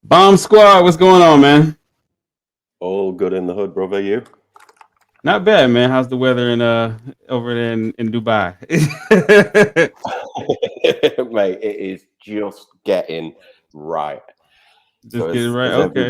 Bomb Squad, what's going on, man? All good in the hood, brother. You? Not bad, man. How's the weather in over there in Dubai? Mate, it is just getting right. Just So getting as right. as Okay.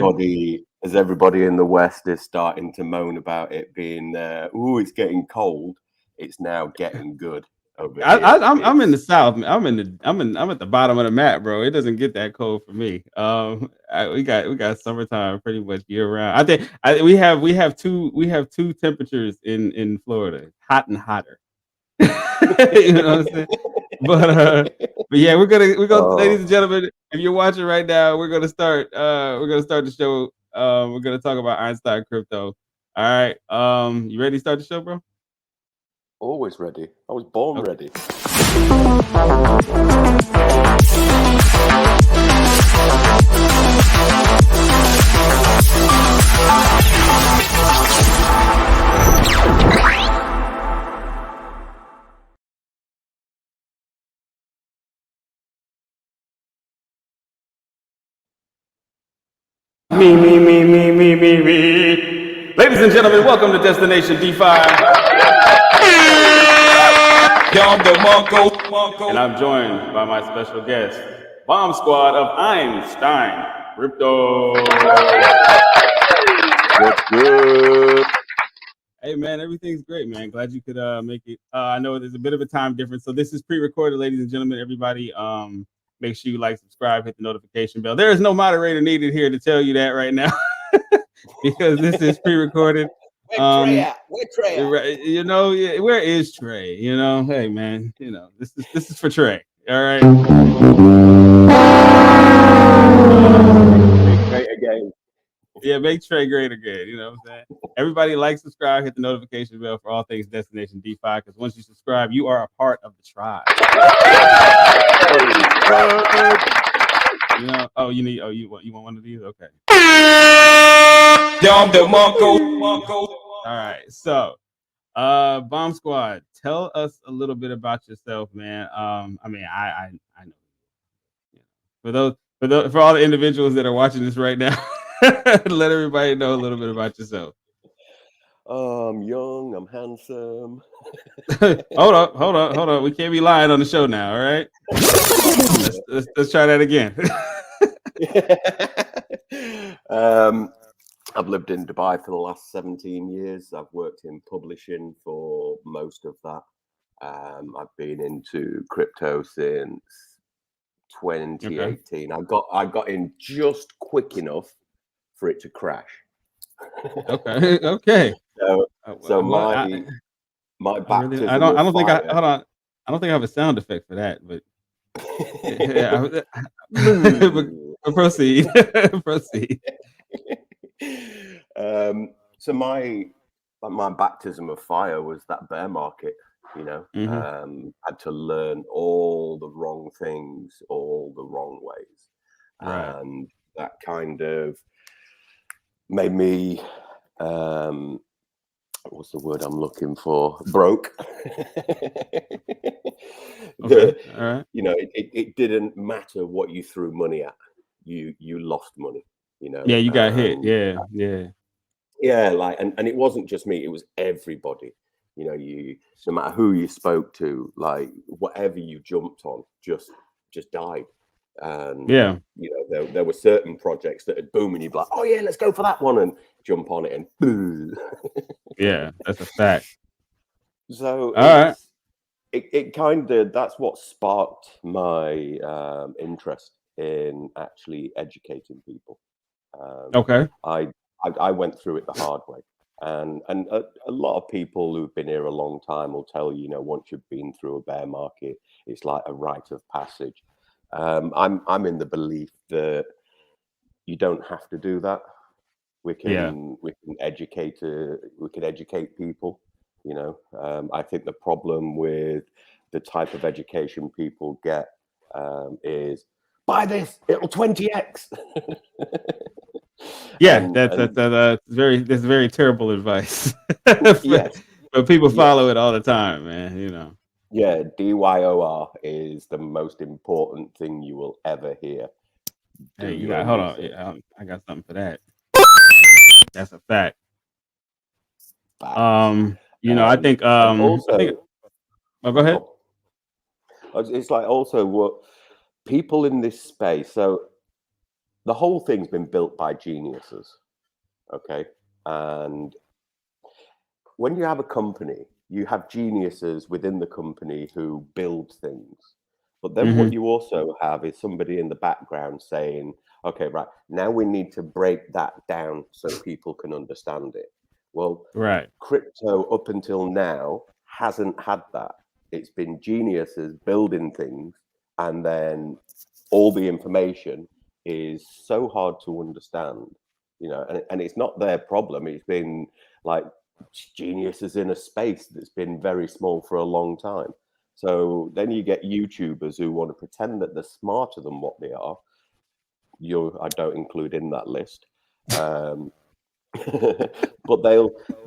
everybody in the West is starting to moan about it being it's getting cold, it's now getting good over here. I'm in the It's south. I'm at the bottom of the map, bro. It doesn't get that cold for me. We got summertime pretty much year round. I think we have two temperatures in Florida, hot and hotter. You know what I'm saying? But yeah, we're gonna ladies and oh gentlemen, if you're watching right now, we're gonna start the show. We're gonna talk about Einstein crypto. All right. You ready to start the show, bro? always ready. I was born Okay. ready. Me. Ladies and gentlemen, welcome to Destination DeFi. And I'm joined by my special guest, Bomb Squad of Einstein Crypto. What's good? Hey man, everything's great, man. Glad you could make it. I know there's a bit of a time difference, so this is pre-recorded, ladies and gentlemen. Everybody, make sure you like, subscribe, hit the notification bell. There is no moderator needed here to tell you that right now, because this is pre-recorded. Where Trey at? Where Trey at? Where is Trey? Hey man, this is for Trey. All right. Great again. Yeah, make Trey great again. You know what I'm saying? Everybody like, subscribe, hit the notification bell for all things Destination DeFi. Because once you subscribe, you are a part of the tribe. You want one of these? Okay. All right. So, Bomb Squad, tell us a little bit about yourself, man. I know. For all the individuals that are watching this right now, let everybody know a little bit about yourself. I'm young, I'm handsome. Hold on. We can't be lying on the show now. All right. Let's try that again. I've lived in Dubai for the last 17 years. I've worked in publishing for most of that. I've been into crypto since 2018. Okay. I got in just quick enough for it to crash. Okay. So my baptism of fire. Hold on. I don't think I have a sound effect for that, but yeah. but proceed. Proceed. So my baptism of fire was that bear market. Had to learn all the wrong things all the wrong ways, Right. and that kind of made me what's the word I'm looking for? Broke. Okay. All right. It didn't matter what you threw money at, you lost money. Yeah, you got hit. Yeah. And it wasn't just me, it was everybody. No matter who you spoke to, like whatever you jumped on just died. And Yeah. there were certain projects that had boomed and you'd be like, oh yeah, let's go for that one, and jump on it and boo. Yeah, that's a fact. So All right. it kind of, that's what sparked my interest in actually educating people. Okay. I went through it the hard way, and a lot of people who've been here a long time will tell you, once you've been through a bear market, it's like a rite of passage. I'm in the belief that you don't have to do that. We can educate people. I think the problem with the type of education people get is buy this, it'll 20x. Yeah, that's very terrible advice. Yes, But people follow yes. it all the time, man. Yeah, DYOR is the most important thing you will ever hear. Hey, Do you your got own hold on. research. Yeah, I got something for that. That's a fact. Facts. I Um, think and I think also, oh, go oh, ahead. go on. It's like also what people in this space. So the whole thing's been built by geniuses. Okay, and when you have a company, you have geniuses within the company who build things. But then what Mhm. you also have is somebody in the background saying, okay, right, now we need to break that down so people can understand it. Well, Right. crypto up until now hasn't had that. It's been geniuses building things, and then all the information is so hard to understand, and it's not their problem. It's been like geniuses in a space that's been very small for a long time. So then you get YouTubers who want to pretend that they're smarter than what they are. I don't include in that list. Um, but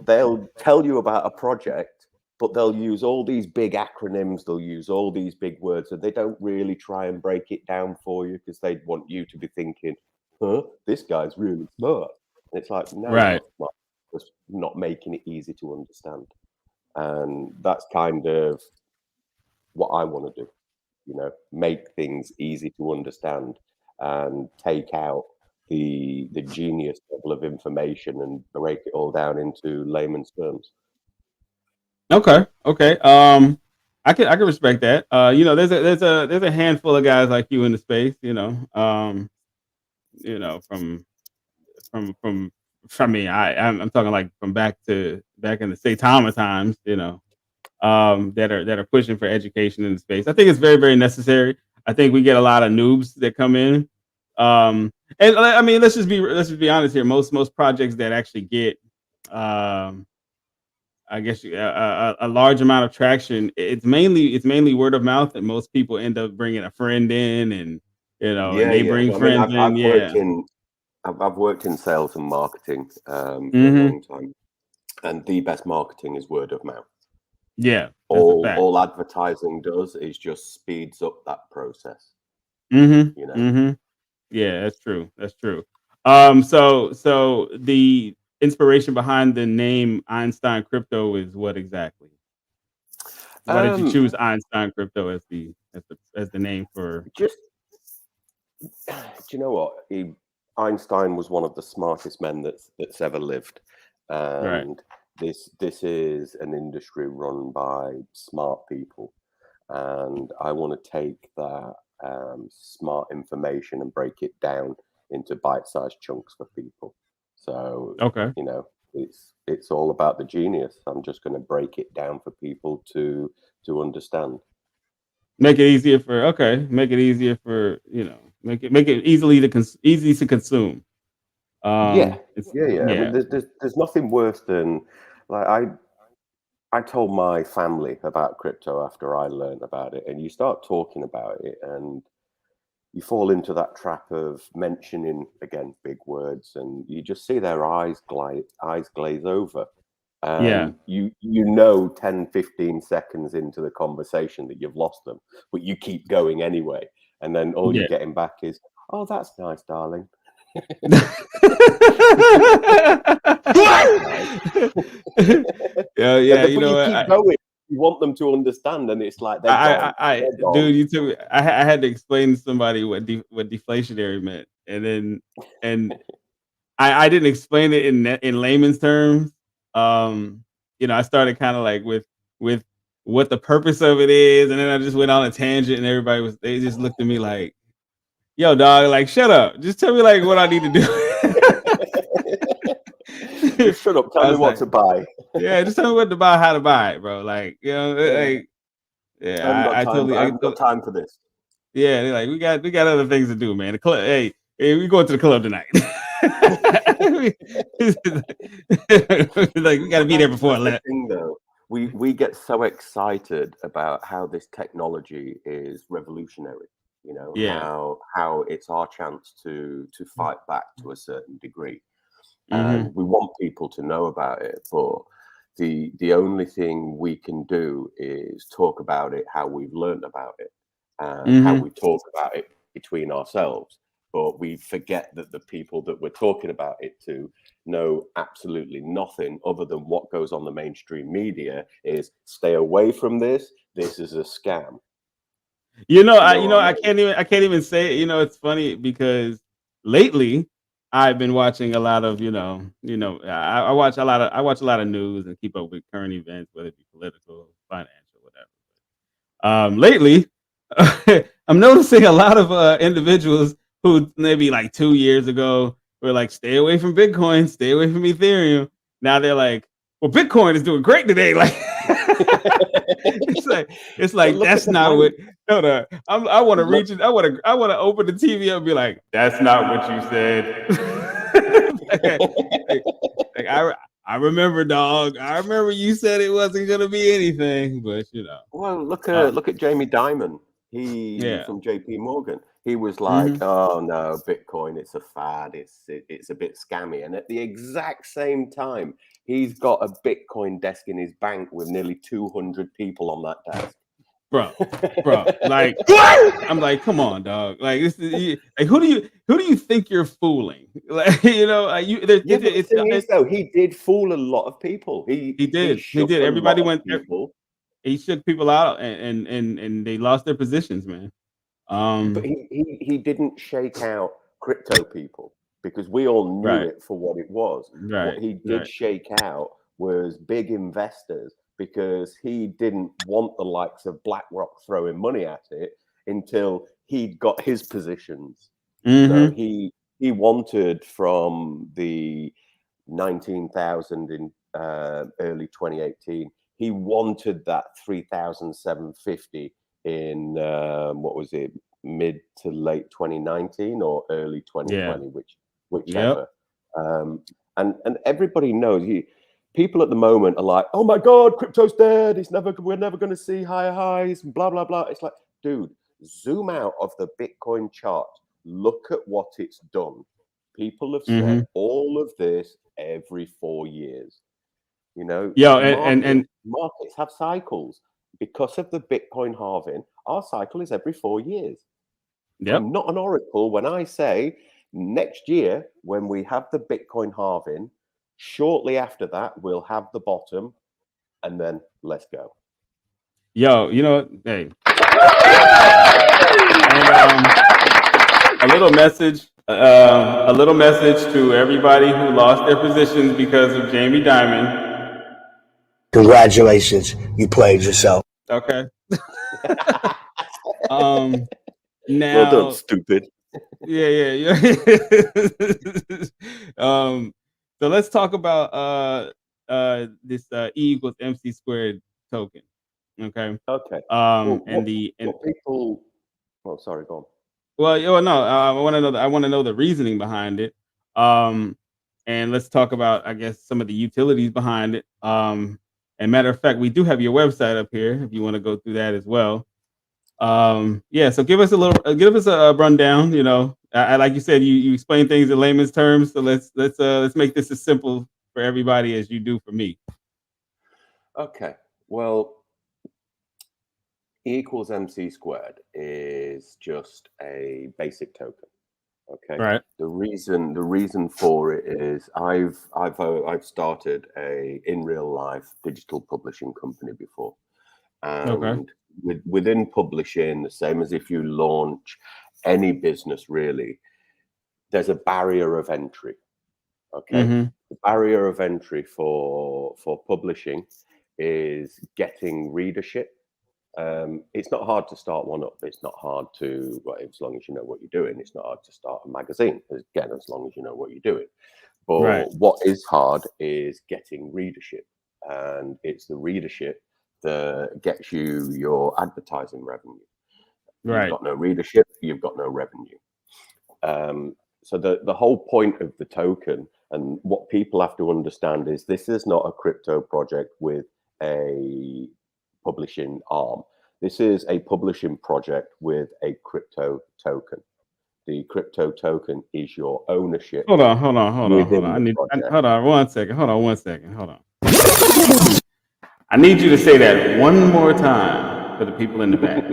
they'll tell you about a project, but they'll use all these big acronyms, they'll use all these big words, and they don't really try and break it down for you because they want you to be thinking, huh, this guy's really smart. And it's like, no, he's Right. not smart, just not making it easy to understand. And that's kind of what I want to do, make things easy to understand and take out the genius level of information and break it all down into layman's terms. Okay. Okay. I can respect that. There's a handful of guys like you in the space. From from me. I'm talking like from back in the say Thomas times. That are pushing for education in the space. I think it's very very necessary. I think we get a lot of noobs that come in. And I mean, let's just be honest here. Most projects that actually get um I guess a large amount of traction. It's mainly word of mouth, and most people end up bringing a friend in, and Yeah, they yeah. bring I mean, friends in. Yeah, I've worked in sales and marketing for a hmm long time, and the best marketing is word of mouth. yeah, that's a fact. All advertising does is just speeds up that process. hmm You know. hmm Yeah, that's true. That's true. So the inspiration behind the name Einstein Crypto is what exactly? Why did you Um, choose Einstein Crypto as the name for? just do you know what? Einstein was one of the smartest men that's ever lived, Right. and this is an industry run by smart people, and I want to take that smart information and break it down into bite-sized chunks for people. So Okay. it's all about the genius. I'm just going to break it down for people to understand. Make it easier for okay. Make it easier for make it easy to consume. Yeah, It's yeah, yeah. I mean, yeah, there's nothing worse than like I told my family about crypto after I learned about it, and you start talking about it, and you fall into that trap of mentioning again big words, and you just see their eyes glaze over, yeah, and you 10, 15 seconds into the conversation that you've lost them, but you keep going anyway, and then all you're yeah. getting back is, "Oh, that's nice, darling." That's nice. Yeah, yeah. You But know you what? keep going. You want them to understand, and it's like they're gone. They're gone. Dude, you took. I had to explain to somebody what deflationary meant, and I didn't explain it in layman's terms. Um, I started kind of like with what the purpose of it is, and then I just went on a tangent, and they just looked at me like, "Yo, dog, like shut up. Just tell me like what I need to do." Just shut up. Tell I me was what like, to buy. "Yeah, just tell me what to buy, how to buy it, bro." Like, Yeah. like I haven't yeah, got I time. totally, I I haven't got totally, time for this. yeah. They're like, we got other things to do, man. The club, hey, we going to the club tonight. Like we got to But be there that's before that's the 11. thing, though. We get so excited about how this technology is revolutionary. Yeah. How it's our chance to fight back to a certain degree, Mm-hmm. and we want people to know about it. But the only thing we can do is talk about it, how we've learned about it, and how Mm-hmm. we talk about it between ourselves. but we forget that the people that we're talking about it to know absolutely nothing other than what goes on the mainstream media is stay away from this. This is a scam. I can't even say it. It's funny because lately I've been watching a lot of, I watch a lot of news and keep up with current events, whether it be political, financial, whatever. Lately, I'm noticing a lot of individuals who maybe like 2 years ago were like, "Stay away from Bitcoin, stay away from Ethereum." Now they're like, "Well, Bitcoin is doing great today." Like, it's But like look at that's the not bank. what. Hold on, I want to Look, reach it. I want to open the TV up and be like, "That's not what you said." like, like, like, I remember, dog. I remember you said it wasn't gonna be anything, but well, uh, look at Jamie Dimon. He yeah. from JP Morgan. He was like, Mhm. "Oh no, Bitcoin, it's a fad. It's a bit scammy." And at the exact same time, he's got a Bitcoin desk in his bank with nearly 200 people on that desk. Bro, like what? I'm like, come on, dog. Like like who do you think you're fooling? Like you there, Yeah, but the thing is, it, though, he did fool a lot of people. He he shook did. a lot Everybody of went. people. He shook people out, and they lost their positions, man. But Um, he didn't shake out crypto people because we all knew right, it for what it was. What right, he did right. shake out was big investors because he didn't want the likes of BlackRock throwing money at it until he'd got his positions. So Mm-hmm. he wanted from the 19,000 in early 2018. He wanted that 3,750 in what was it, mid to late 2019 or early Yeah. 2020, Yep. whichever. Um, and everybody knows people at the moment are like, oh my god, crypto's dead. We're never going to see higher highs. Blah blah blah. It's like, dude, zoom out of the Bitcoin chart. Look at what it's done. People have said Mm-hmm. all of this every 4 years. You know, Yo, and markets have cycles. Because of the Bitcoin halving, our cycle is every 4 years. yep. I'm not an oracle when I say next year, when we have the Bitcoin halving, shortly after that, we'll have the bottom, and then let's go. Yo, hey, and a little message to everybody who lost their positions because of Jamie Dimon. Congratulations, you played yourself. Okay. um. Well done, Now, stupid. yeah. So let's talk about this E equals MC squared token. Okay. Okay. Well, And the and what people? Oh, sorry, go on. Well, no, I want to know I want to know the reasoning behind it. Um, and let's talk about, I guess, some of the utilities behind it. And matter of fact, we do have your website up here if you want to go through that as well. Yeah, so give us a rundown. Like you said, you explain things in layman's terms. So let's make this as simple for everybody as you do for me. Okay. Well, E equals MC squared is just a basic token. Okay. Right. The reason for it is I've started a in real life digital publishing company before, Okay. and within publishing, the same as if you launch any business, really, there's a barrier of entry. Okay, Mm-hmm. the barrier of entry for publishing is getting readership. It's not hard to start one up. It's not hard to, well, as long as you know what you're doing. It's not hard to start a magazine, again, as long as you know what you're doing. Right. But what is hard is getting readership. And it's the readership that gets you your advertising revenue. You've Right. got no readership, you've got no revenue. Um, so the whole point of the token and what people have to understand is this is not a crypto project with a publishing arm. This is a publishing project with a crypto token. The crypto token is your ownership Hold on. within the project. Hold on 1 second. Hold on 1 second. Hold on. I need you to say that one more time for the people in the back.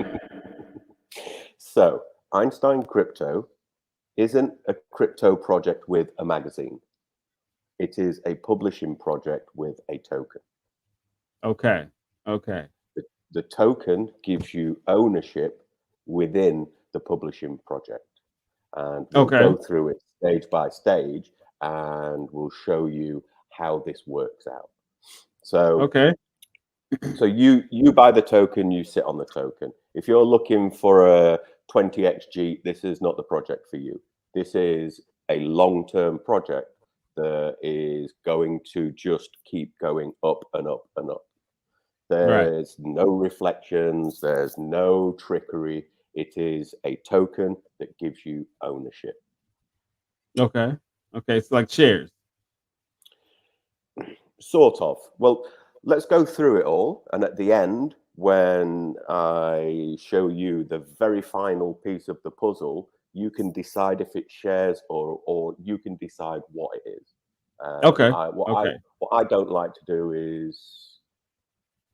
So Einstein Crypto isn't a crypto project with a magazine. It is a publishing project with a token. Okay. Okay. The token gives you ownership within the publishing project. And we'll Okay. go through it stage by stage, and we'll show you how this works out. So, Okay. so you buy the token, you sit on the token. If you're looking for a 20xg, this is not the project for you. This is a long-term project that is going to just keep going up and up and up. Right. There's no reflections, there's no trickery. It is a token that gives you ownership. Okay. Okay. It's like shares. Sort of. Well, let's go through it all. And at the end, when I show you the very final piece of the puzzle, you can decide if it's shares or you can decide what it is. Okay. What I don't like to do is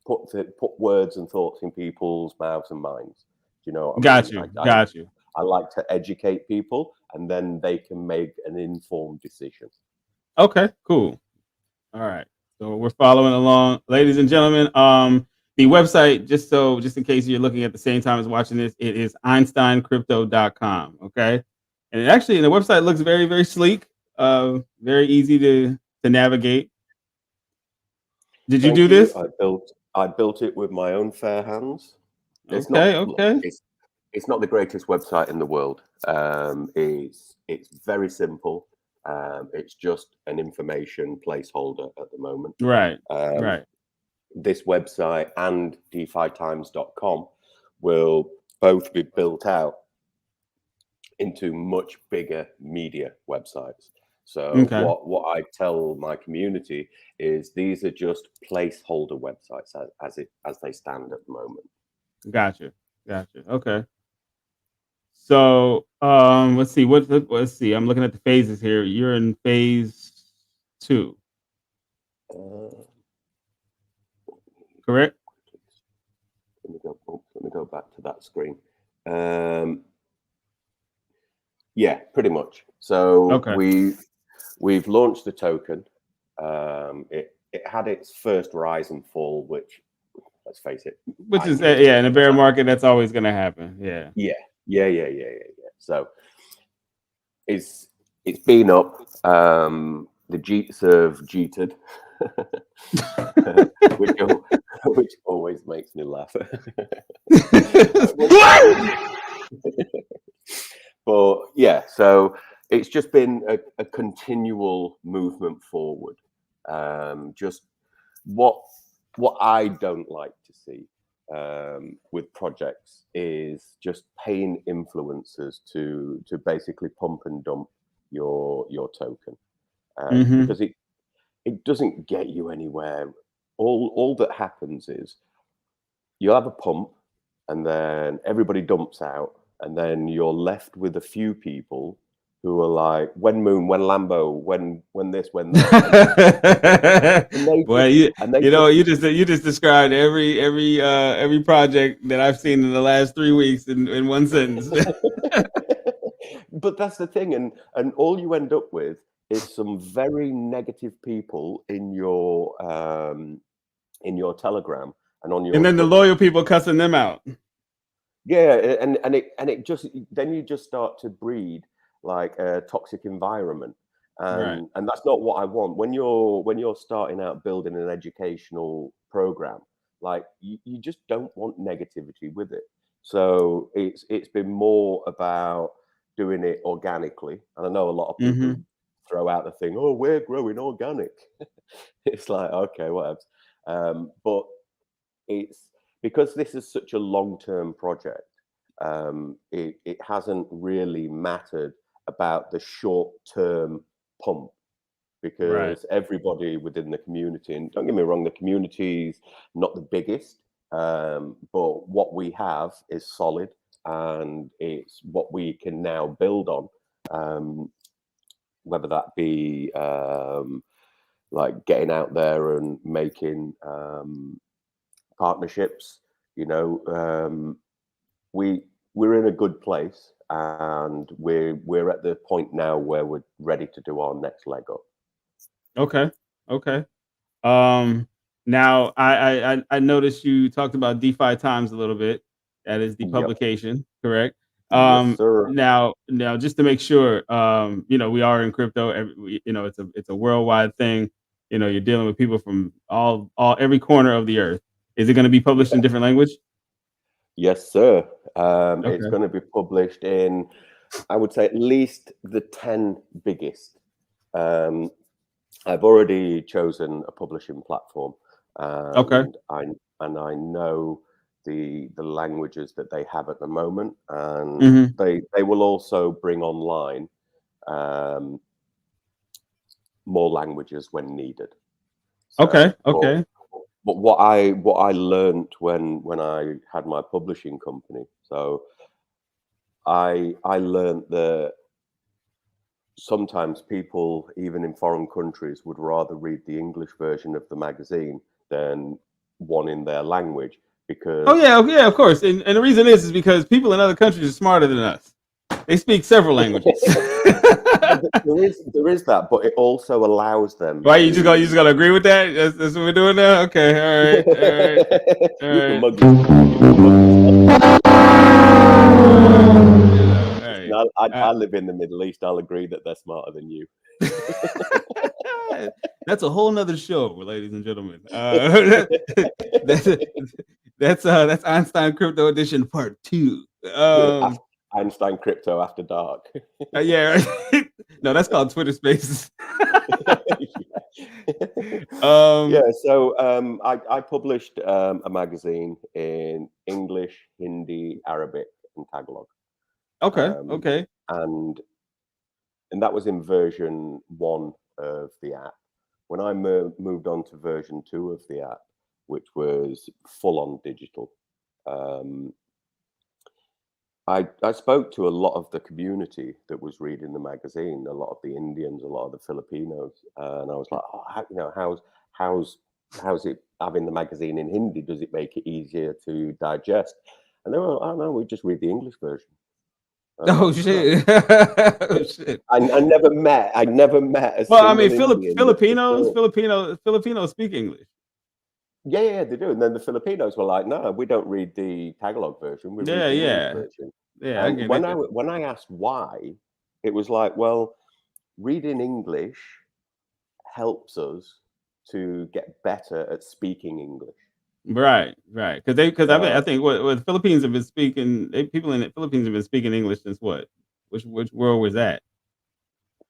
put words and thoughts in people's mouths and minds. Do you know what I Got mean? you. Got you. I like to educate people, and then they can make an informed decision. Okay. Cool. All right. So we're following along, ladies and gentlemen. The website, just in case you're looking at the same time as watching this, it is EinsteinCrypto.com. Okay. And the website looks very, very sleek. Very easy to navigate. Did you do this? I built it with my own fair hands. It's Okay. not. Okay. It's not the greatest website in the world. It's very simple. It's just an information placeholder at the moment. Right. Right. This website and DeFiTimez.com will both be built out into much bigger media websites. So Okay. what I tell my community is these are just placeholder websites as they stand at the moment. Gotcha. Okay. So let's see. Let's see. I'm looking at the phases here. You're in phase 2, correct? Let me go back to that screen. Yeah, pretty much. So Okay. we've launched the token. It had its first rise and fall, which, let's face it, Which is in a bear market, that's always going to happen. Yeah. So it's been up. The Jeets have jeeted, which always makes me laugh. But yeah, so it's just been a continual movement forward. Just what I don't like to see with projects is just paying influencers to basically pump and dump your token, because it doesn't get you anywhere. All that happens is you'll have a pump, and then everybody dumps out, and then you're left with a few people who are like, when Moon, when Lambo, when this, when that. Well, you just described every project that I've seen in the last 3 weeks in one sentence. But that's the thing, and all you end up with is some very negative people in your Telegram and on your. And then the loyal people cussing them out. Yeah, and it just, then you just start to breed like a toxic environment, and that's not what I want. When you're starting out building an educational program, like you just don't want negativity with it. So it's been more about doing it organically, and I know a lot of people throw out the thing, oh, we're growing organic. It's like, okay, whatever. But it's because this is such a long-term project. It hasn't really mattered about the short-term pump, because everybody within the community, and don't get me wrong, the community's not the biggest, but what we have is solid, and it's what we can now build on, whether that be like getting out there and making partnerships. We're in a good place, and we're at the point now where we're ready to do our next leg up. Okay. Okay. Now I noticed you talked about DeFiTimez a little bit. That is the Yep. publication, correct? Yes, sir. Now just to make sure, we are in crypto. It's a worldwide thing. You're dealing with people from all every corner of the earth. Is it going to be published in Yeah. different language? Yes, sir. It's Okay. going to be published in, I would say, at least the 10 biggest. I've already chosen a publishing platform, Okay. and I know the languages that they have at the moment, and Hmm. they will also bring online more languages when needed. Okay. So, Okay. but what I learned when I had my publishing company, so I learned that sometimes people, even in foreign countries, would rather read the English version of the magazine than one in their language Oh because yeah, yeah, of course. And the reason is because people in other countries are smarter than us. They speak several languages. there is that, but it also allows them Why you just to. gotta agree with that? That's what we're doing now. Okay, all right, all right, You can all mug yourself. You can mug yourself. right. Listen, Hey, I live in the Middle East. I'll agree that they're smarter than you. that's a whole nother show, ladies and gentlemen. That's that's Einstein Crypto Edition Part 2. Einstein Crypto After Dark. Yeah, right. No, that's called Twitter Spaces. Yeah, um, so I published a magazine in English, Hindi, Arabic, and Tagalog, okay, um, okay, and that was in version 1 of the app. When I moved on to version 2 of the app, which was full on digital, um, I spoke to a lot of the community that was reading the magazine, a lot of the Indians, a lot of the Filipinos, and I was like, oh, how's it having the magazine in Hindi? Does it make it easier to digest? And they were, oh no, we just read the English version. And I'm oh like, no. shit, oh shit. I never met a Well, I mean, single Indian that thought, Filipinos speak English. yeah, they do. And then the Filipinos were like, no, we don't read the Tagalog version. We read Yeah, the English yeah, version. yeah. I And get it. when I asked why, it was like, well, reading English helps us to get better at speaking English. Right, right. I So think what the Philippines have been speaking. People in the Philippines have been speaking English since what? Which world was that?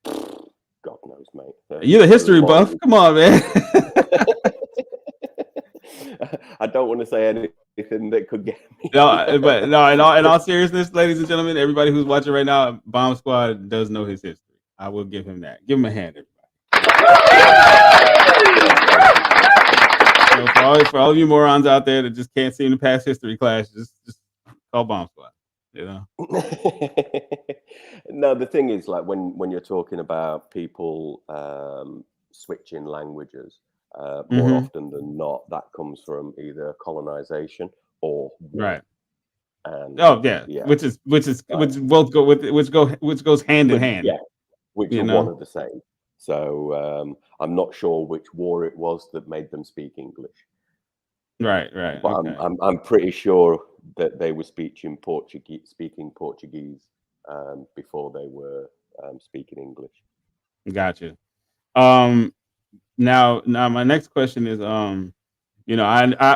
God knows, mate. You're the A history buff. long. Come on, man. I don't want to say anything that could get me. No, but no. In all seriousness, ladies and gentlemen, everybody who's watching right now, Bomb Squad does know his history. I will give him that. Give him a hand, everybody. For all of you morons out there that just can't seem to pass history class, just call Bomb Squad. No, the thing is, like when you're talking about people switching languages, more Mm-hmm. often than not, that comes from either colonization or war. Right. And Oh yeah, yeah, which both go with which goes hand in hand. yeah, which You are one know. of the same. So I'm not sure which war it was that made them speak English, Right. Right. but Okay. I'm pretty sure that they were speaking Portuguese before they were speaking English. Gotcha. Um. Now, my next question is, I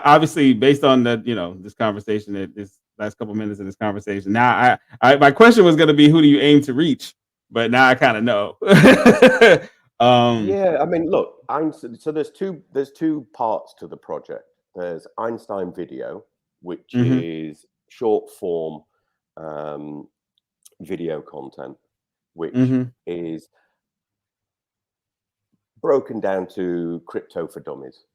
obviously based on that, this conversation, this last couple minutes of this conversation. Now, my question was going to be, who do you aim to reach? But now I kind of know. um. Yeah, I mean, look, Einstein. So there's two parts to the project. There's Einstein Video, which Mm-hmm. is short form um, video content, which Mm-hmm. is broken down to crypto for dummies.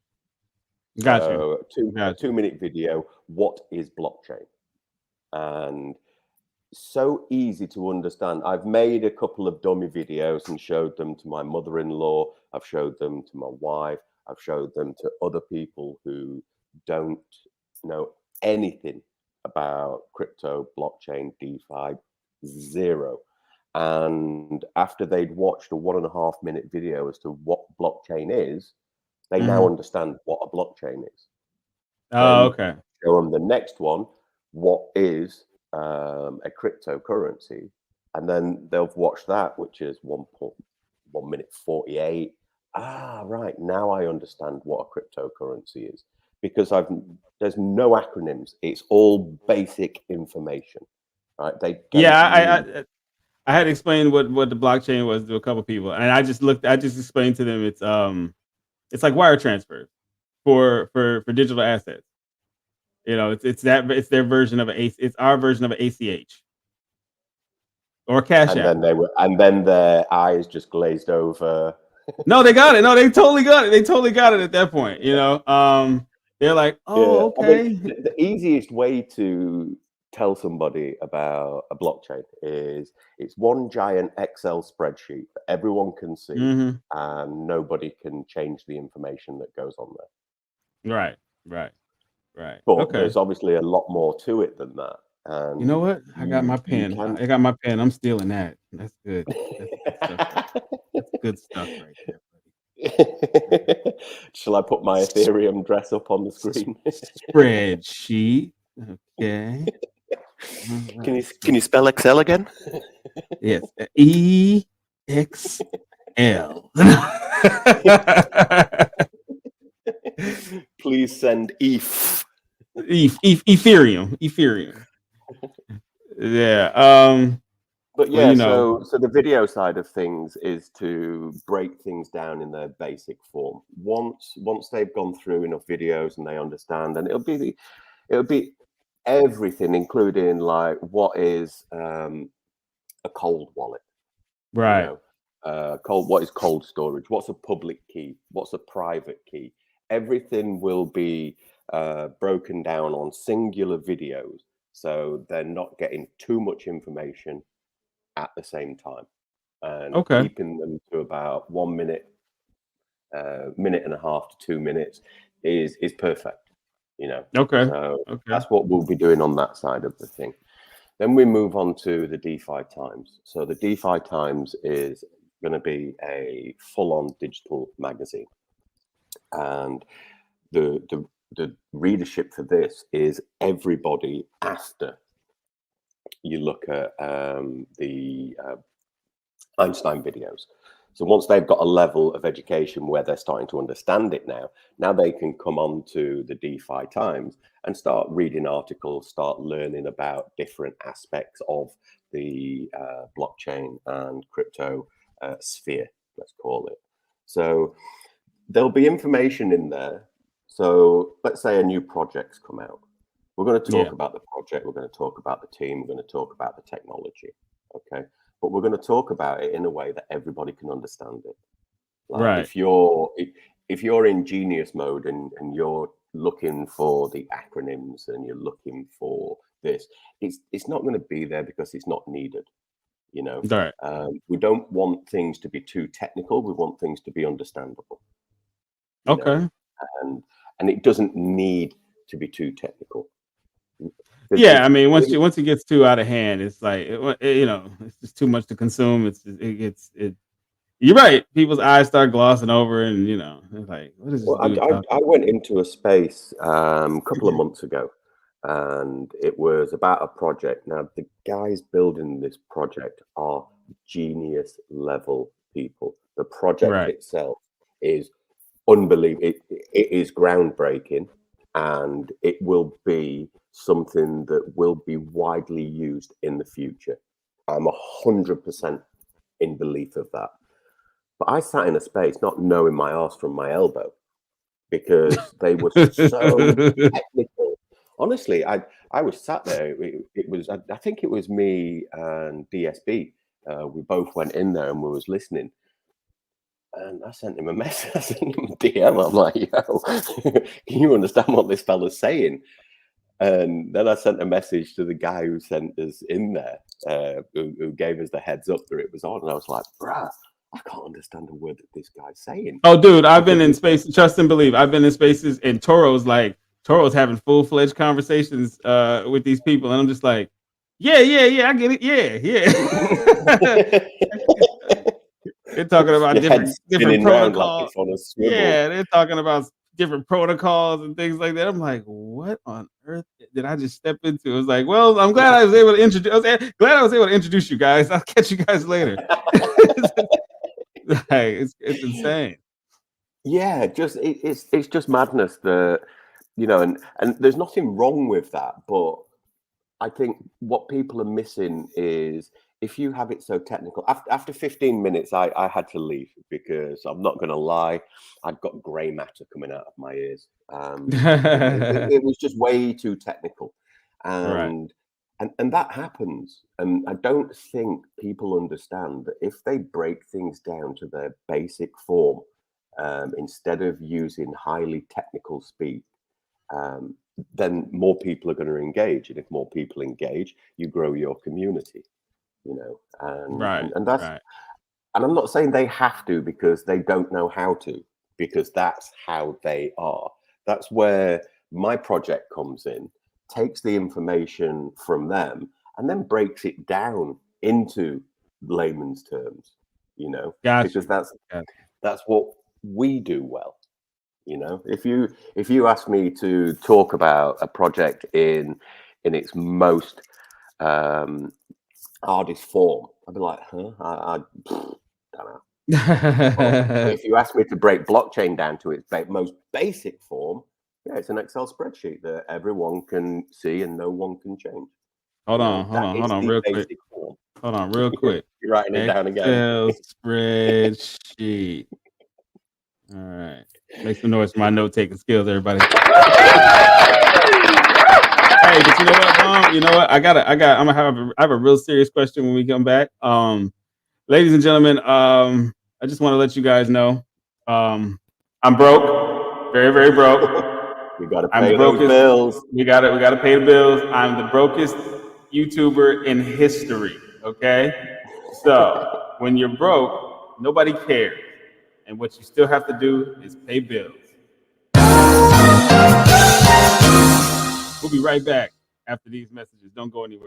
Gotcha. So a Gotcha. 2 minute video. What is blockchain? And so easy to understand. I've made a couple of dummy videos and showed them to my mother-in-law. I've showed them to my wife. I've showed them to other people who don't know anything about crypto, blockchain, DeFi, Zero. And after they'd watched a 1.5 minute video as to what blockchain is, they now understand what a blockchain is. Oh, Then okay. show them the next one, what is a cryptocurrency, and then they'll watch that, which is 1 minute 48. Right, now I understand what a cryptocurrency is, because there's no acronyms. It's all basic information, right? They don't need. I had explained what the blockchain was to a couple people, and I just explained to them it's like wire transfers for digital assets. You know, it's their version of it's our version of an ACH or Cash And App. and then their eyes just glazed over. No, they got it. No, they totally got it. They totally got it at that point. You know, they're like, oh, Yeah, I okay. mean, the easiest way to tell somebody about a blockchain is it's one giant Excel spreadsheet that everyone can see, and nobody can change the information that goes on there. Right. But Okay. there's obviously a lot more to it than that. And You know what? I got my you pen. can. I got my pen. I'm stealing that. That's good. That's good stuff. That's good stuff right there, buddy. Shall I put my Ethereum dress up on the screen? Spreadsheet. Okay. Can you spell Excel again? Yes. EXL. Please send ETH. Ethereum. Yeah. But Well, yeah, you know. so the video side of things is to break things down in their basic form. Once they've gone through enough videos and they understand, and it'll be everything, including like what is a cold wallet, Right. you know, what is cold storage, what's a public key, what's a private key. Everything will be broken down on singular videos, so they're not getting too much information at the same time, and Okay. keeping them to about 1 minute, minute and a half to 2 minutes is perfect, you know. Okay. So that's what we'll be doing on that side of the thing. Then we move on to the DeFiTimez. So the DeFiTimez is going to be a full-on digital magazine, and the readership for this is everybody after you look at the Einstein videos. So once they've got a level of education where they're starting to understand it now they can come on to the DeFiTimez and start reading articles, start learning about different aspects of the blockchain and crypto sphere, let's call it. So there'll be information in there. So let's say a new project's come out. We're going to talk about the project. We're going to talk about the team. We're going to talk about the technology. Okay. But we're going to talk about it in a way that everybody can understand it. Like Right. if you're in genius mode and you're looking for the acronyms and you're looking for this, it's not going to be there because it's not needed. You know, Right. We don't want things to be too technical. We want things to be understandable. Okay. Know? And it doesn't need to be too technical. Yeah, I mean, once it gets too out of hand, it's like you know, it's just too much to consume. You're right. People's eyes start glossing over, and you know, it's like, what is this dude talking I went into a space a couple of months ago, and it was about a project. Now, the guys building this project are genius level people. The project itself is unbelievable. It is groundbreaking, and it will be something that will be widely used in the future. I'm 100% in belief of that. But I sat in a space not knowing my arse from my elbow because they were so technical. Honestly, I was sat there. It was I think it was me and DSB. We both went in there and we was listening. And I sent him a message. I sent him a DM. I'm like, yo, can you understand what this fella's saying? And then I sent a message to the guy who sent us in there, who gave us the heads up that it was on. And I was like, bruh, I can't understand a word that this guy's saying. Oh, dude, I've been in spaces, trust and believe. I've been in spaces, and Toro's having full-fledged conversations with these people. And I'm just like, Yeah, I get it. Yeah. They're talking about Your head's different spinning round like protocols. it's on a swivel. Yeah, they're talking about different protocols and things like that. I'm like, what on earth did I just step into? It was like, well, I'm glad I was able to introduce. Glad I was able to introduce you guys. I'll catch you guys later. Like, it's insane. Yeah, it's just madness that, and there's nothing wrong with that, but I think what people are missing is if you have it so technical. After 15 minutes, I had to leave because I'm not going to lie, I'd got grey matter coming out of my ears. It was just way too technical, Right. and that happens. And I don't think people understand that if they break things down to their basic form, instead of using highly technical speak, then more people are going to engage, and if more people engage, you grow your community. Right. And that's, Right. and I'm not saying they have to because they don't know how to, because that's how they are. That's where my project comes in, takes the information from them, and then breaks it down into layman's terms. Gotcha. Because that's what we do well. If you ask me to talk about a project in its most hardest form, I'd be like, huh? I don't know. But if you ask me to break blockchain down to its most basic form, yeah, it's an Excel spreadsheet that everyone can see and no one can change. Hold on, real quick. Form. Hold on, real quick. You're writing it down again. Excel spreadsheet. All right. Make some noise for my note-taking skills, everybody. Hey, but you know what, Mom? You know what? I have a real serious question when we come back. Ladies and gentlemen, I just want to let you guys know, I'm broke, very, very broke. We got to pay those bills. We gotta pay the bills. I'm the brokest YouTuber in history. Okay, so when you're broke, nobody cares, and what you still have to do is pay bills. We'll be right back after these messages. Don't go anywhere.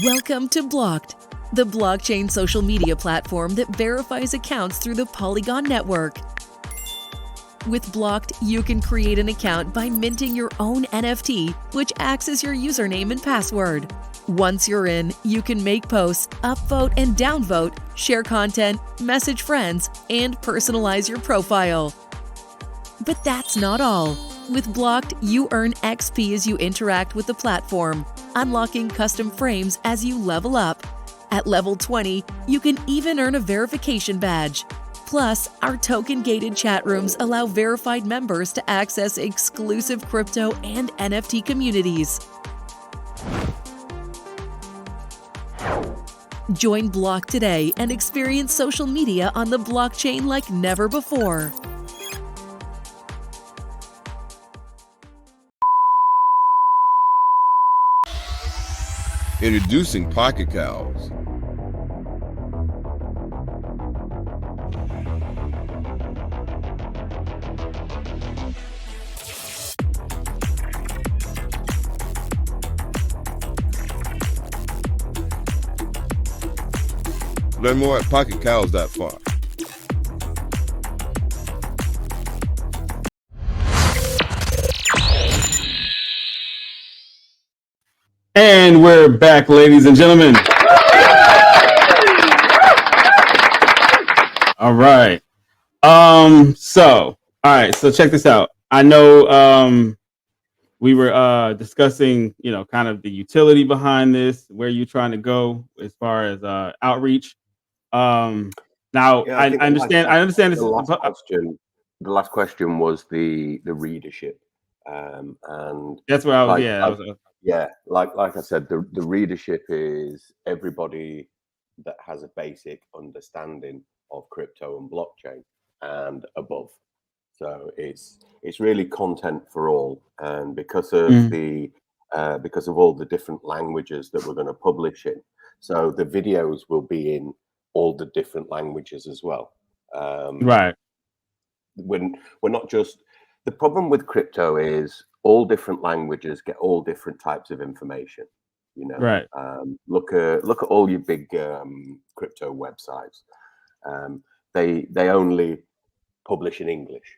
Welcome to Blocked, the blockchain social media platform that verifies accounts through the Polygon network. With Blocked, you can create an account by minting your own NFT, which acts as your username and password. Once you're in, you can make posts, upvote and downvote, share content, message friends, and personalize your profile. But that's not all. With Blocked, you earn XP as you interact with the platform, unlocking custom frames as you level up. At level 20, you can even earn a verification badge. Plus, our token-gated chat rooms allow verified members to access exclusive crypto and NFT communities. Join Blocked today and experience social media on the blockchain like never before. Introducing pocketcows. Learn more at pocketcows.farm. And we're back, ladies and gentlemen. All right. So check this out. I know we were discussing, kind of the utility behind this, where you're trying to go as far as outreach. Now Yeah, I understand this. The last question was the readership, and That's where I was. like I said, the readership is everybody that has a basic understanding of crypto and blockchain and above. So it's really content for all, and because of because of all the different languages that we're going to publish in, so the videos will be in all the different languages as well. Right. When we're not just, the problem with crypto is all different languages get all different types of information. Right. Look at all your big crypto websites. They only publish in English.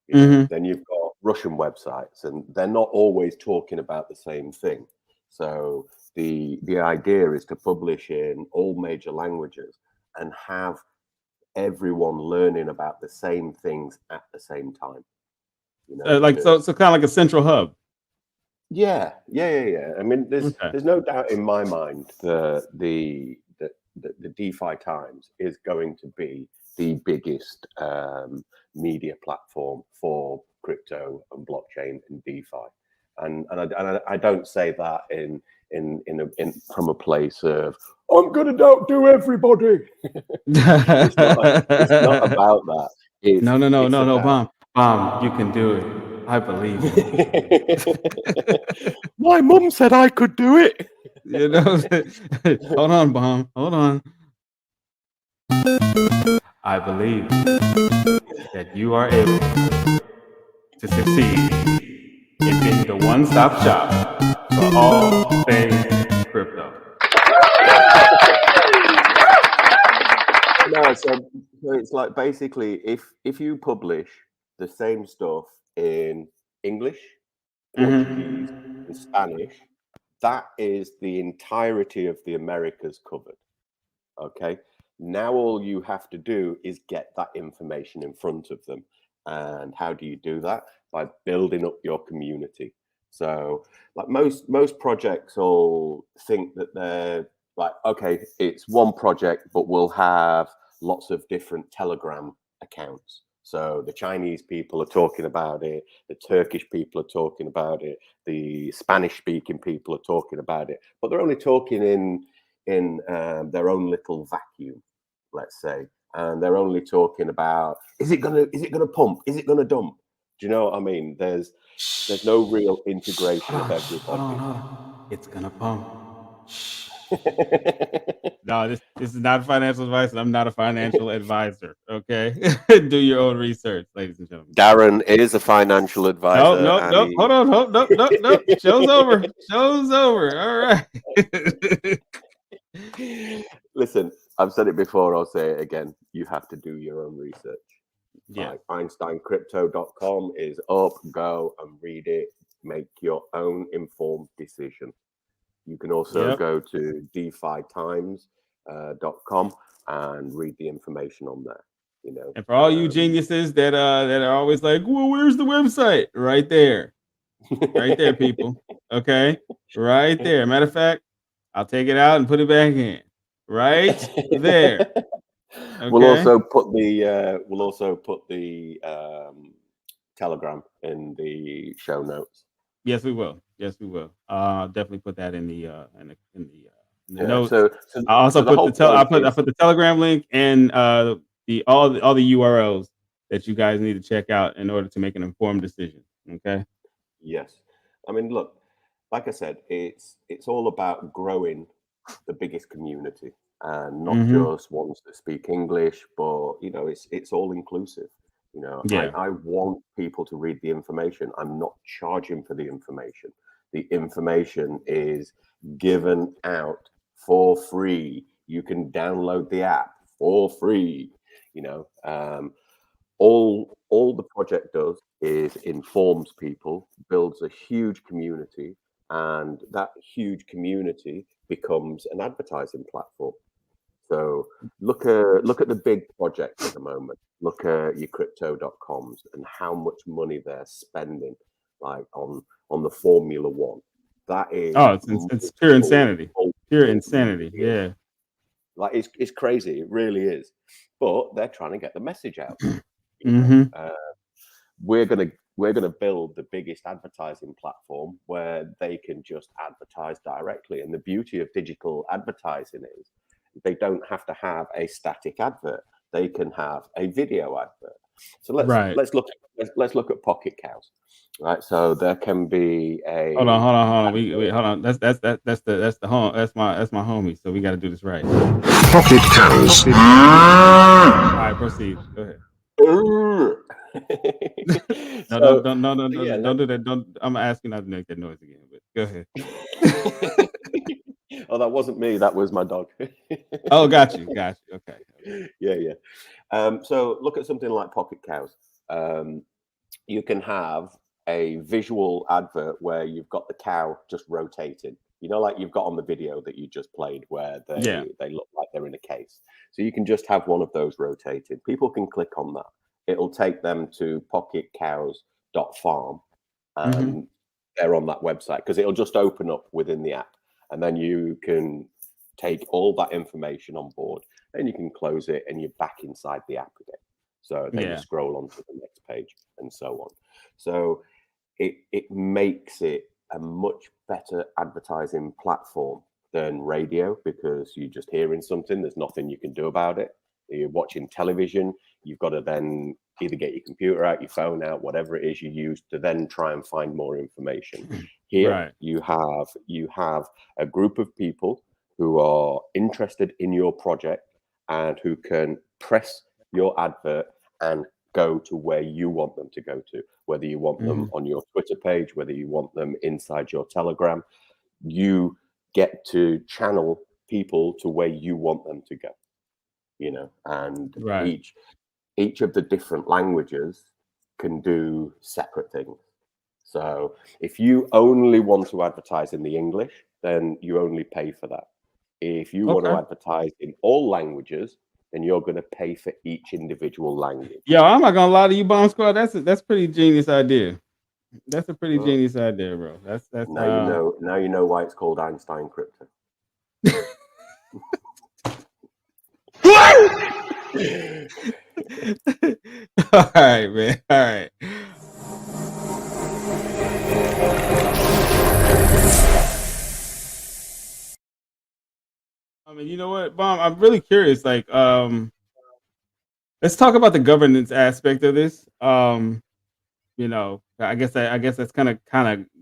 Then you've got Russian websites, and they're not always talking about the same thing. So the idea is to publish in all major languages and have everyone learning about the same things at the same time. So kind of like a central hub. Yeah. I mean, there's no doubt in my mind that the DeFiTimez is going to be the biggest media platform for crypto and blockchain and DeFi, and I don't say that in from a place of I'm going to outdo everybody. It's not about that. No, Bomb, you can do it. I believe it. My mum said I could do it. Hold on, Bomb. Hold on. I believe that you are able to succeed in being the one-stop shop for all things crypto. No, so it's like basically if you publish the same stuff in English, Portuguese, and Spanish, that is the entirety of the Americas covered. Okay. Now all you have to do is get that information in front of them. And how do you do that? By building up your community. So like most projects all think that they're like, okay, it's one project, but we'll have lots of different Telegram accounts. So the Chinese people are talking about it, the Turkish people are talking about it, the Spanish speaking people are talking about it, but they're only talking in their own little vacuum, let's say, and they're only talking about is it gonna pump, is it gonna dump? Do you know what I mean? There's no real integration of everybody. Hold on. It's gonna pump. No, this is not financial advice, and I'm not a financial advisor. Okay, do your own research, ladies and gentlemen. Darren is a financial advisor. No. Hold on. No. Show's over. Show's over. All right. Listen, I've said it before. I'll say it again. You have to do your own research. Yeah. Like EinsteinCrypto.com is up. Go and read it. Make your own informed decision. You can also go to DefiTimez.com and read the information on there. And for all you geniuses that are always like, well, where's the website? Right there, people. Okay, right there. Matter of fact, I'll take it out and put it back in. Right there. Okay? We'll also put the Telegram in the show notes. Yes, we will. Definitely put that in the notes. I also put the Telegram link and all the URLs that you guys need to check out in order to make an informed decision. Okay. Yes, I mean, look, like I said, it's all about growing the biggest community and not just ones that speak English, but it's all inclusive. I want people to read the information. I'm not charging for the information. The information is given out for free You can download the app for free. You know, all the project does is informs people, builds a huge community, and that huge community becomes an advertising platform. So look at the big projects at the moment. Look at your crypto.coms and how much money they're spending, like on the Formula One. That is it's pure insanity. Pure insanity. million. Yeah. Like it's crazy. It really is. But they're trying to get the message out. You know? Mm-hmm. We're gonna build the biggest advertising platform where they can just advertise directly. And the beauty of digital advertising is they don't have to have a static advert. They can have a video advert. So let's look at Pocket Cows, right? So there can be a Hold on. Wait, hold on. That's the home. That's my homie. So we got to do this right. Pocket cows. All right, proceed. Go ahead. No, don't do that. Don't. I'm asking not to make that noise again. But go ahead. Oh, that wasn't me. That was my dog. Oh, got you. Okay. Yeah. So look at something like Pocket Cows. You can have a visual advert where you've got the cow just rotating. You know, like you've got on the video that you just played, where they look like they're in a case. So you can just have one of those rotated. People can click on that. It'll take them to pocketcows.farm, and they're on that website because it'll just open up within the app, and then you can take all that information on board, and you can close it, and you're back inside the app again. So then you scroll on to the next page, and so on. So it makes it a much better advertising platform than radio, because you're just hearing something. There's nothing you can do about it. You're watching television. You've got to then either get your computer out, your phone out, whatever it is you use to then try and find more information. Here, you have a group of people who are interested in your project and who can press your advert and go to where you want them to go to, whether you want them on your Twitter page, whether you want them inside your Telegram. You get to channel people to where you want them to go, you know, and each of the different languages can do separate things. So if you only want to advertise in the English, then you only pay for that. If you want to advertise in all languages, then you're going to pay for each individual language. Yo, I'm not gonna lie to you, Bomb Squad. That's pretty genius idea. That's a pretty genius idea, bro. That's now you know why it's called Einstein crypto. All right, man. All right. I mean, you know what, Bomb? I'm really curious. Like, let's talk about the governance aspect of this. You know, I guess that's kind of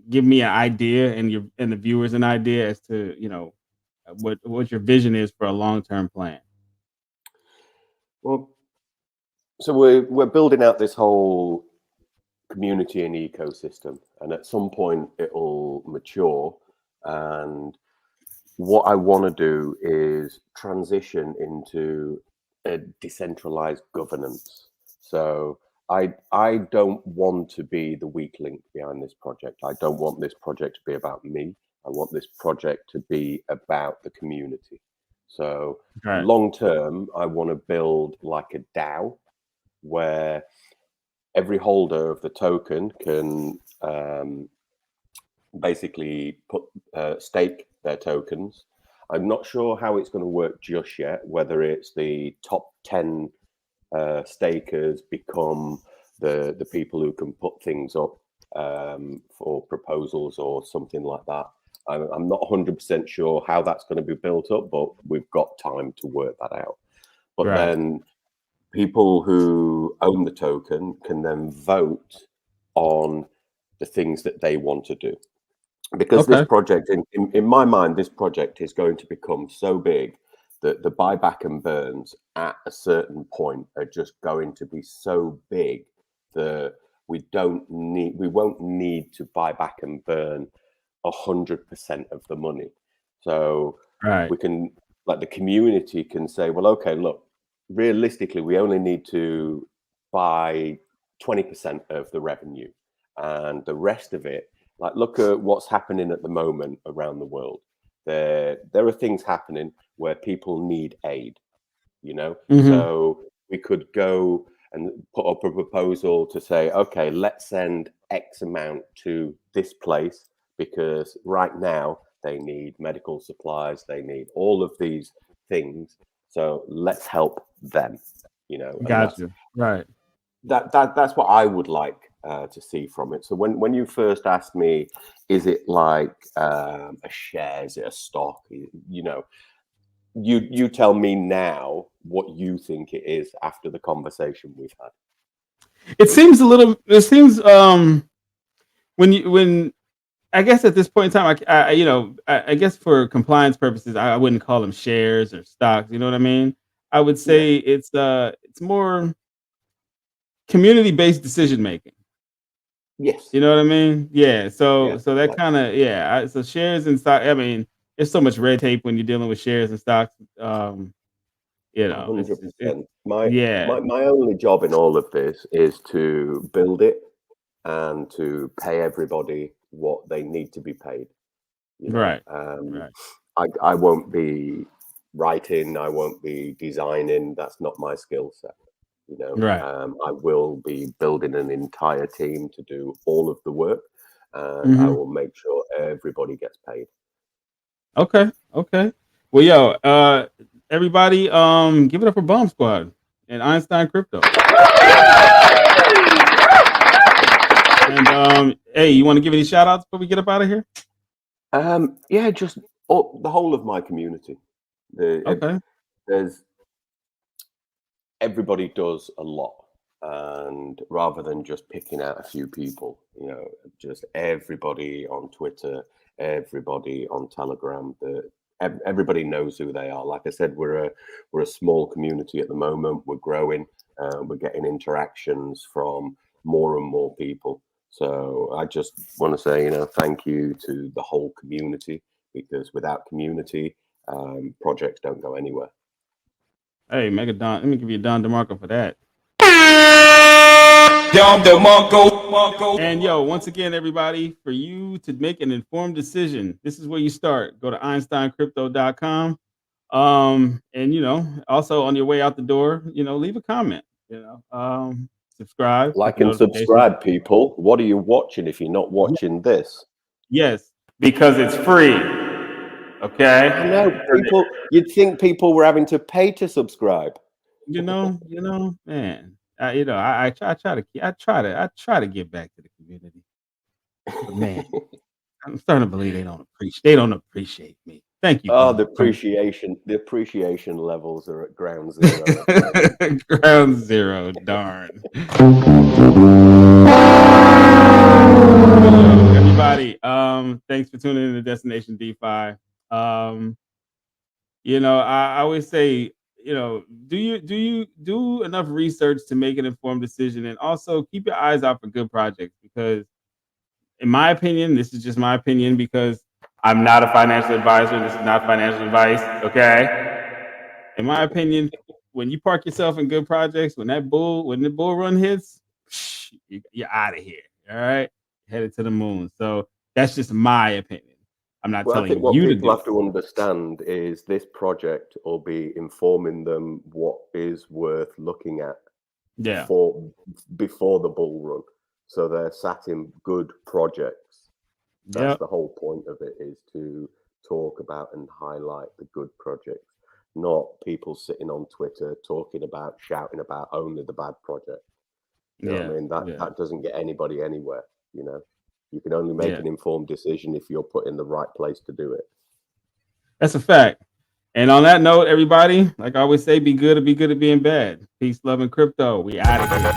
give me an idea, and the viewers an idea as to, you know, what your vision is for a long-term plan. Well, so we're building out this whole community and ecosystem, and at some point it'll mature. And what I want to do is transition into a decentralized governance. So I don't want to be the weak link behind this project. I don't want this project to be about me. I want this project to be about the community. So long term, I want to build like a DAO where every holder of the token can basically stake their tokens. I'm not sure how it's going to work just yet, whether it's the top 10 stakers become the people who can put things up for proposals or something like that. I'm not 100% sure how that's going to be built up, but we've got time to work that out. But then people who own the token can then vote on the things that they want to do. Because this project, in my mind, this project is going to become so big that the buyback and burns at a certain point are just going to be so big that we won't need to buy back and burn 100% of the money. So we can like the community can say, well, okay, look, realistically, we only need to buy 20% of the revenue, and the rest of it, like, look at what's happening at the moment around the world. There are things happening where people need aid, you know. So we could go and put up a proposal to say, okay, let's send X amount to this place because right now they need medical supplies, they need all of these things. So let's help them, you know. And Gotcha. Right. that's what I would like to see from it. So when you first asked me, is it like a share, is it a stock, you know, you tell me now what you think it is after the conversation we've had. It seems when I guess at this point in time, I guess for compliance purposes, I wouldn't call them shares or stocks. You know what I mean? I would Yeah. say it's more community based decision making. Yes. You know what I mean? Yeah. So Yeah. so that kind of so shares and stock. I mean, there's so much red tape when you're dealing with shares and stocks. It's 100%. My yeah. my my only job in all of this is to build it and to pay everybody what they need to be paid. You know, Right. Right. I won't be writing, I won't be designing. That's not my skill set. You know, Right. I will be building an entire team to do all of the work, and I hmm will make sure everybody gets paid. Okay. Okay. Well, everybody, give it up for Bomb Squad and Einstein Crypto. And hey, you want to give any shout outs before we get up out of here? Yeah, just the whole of my community. Okay. There's everybody does a lot, and rather than just picking out a few people, you know, just everybody on Twitter, everybody on Telegram, everybody knows who they are. Like I said, we're a small community at the moment. We're growing. We're getting interactions from more and more people. So I just want to say, you know, thank you to the whole community, because without community, projects don't go anywhere. Hey, Mega Don, let me give you a Don DeMarco for that. And once again, everybody, for you to make an informed decision, this is where you start. Go to einsteincrypto.com. And also on your way out the door, leave a comment, subscribe, hit Like the and notifications. subscribe, people. What are you watching if you're not watching this? Yes, because it's free. Okay. I know people. You'd think people were having to pay to subscribe. Man. I try to give back to the community. But man, I'm starting to believe they don't appreciate me. Thank you, Oh, Bob. the appreciation levels are at ground zero at the moment. Ground zero, darn. Everybody, thanks for tuning in to Destination DeFi. I always say, do you do enough research to make an informed decision, and also keep your eyes out for good projects, because in my opinion, this is just my opinion, because I'm not a financial advisor. This is not financial advice. Okay. In my opinion, when you park yourself in good projects, when the bull run hits, you're out of here. All right. Headed to the moon. So that's just my opinion. I'm not Well, I think telling what you to people do have to understand is this project will be informing them what is worth looking at Yeah. before the bull run. So they're sat in good projects. That's Yep. the whole point of it, is to talk about and highlight the good projects, not people sitting on Twitter shouting about only the bad project. You know what I mean? That doesn't get anybody anywhere, you know. You can only make an informed decision if you're put in the right place to do it. That's a fact. And on that note, everybody, like I always say, be good at being bad. Peace, love, and crypto. We out of here.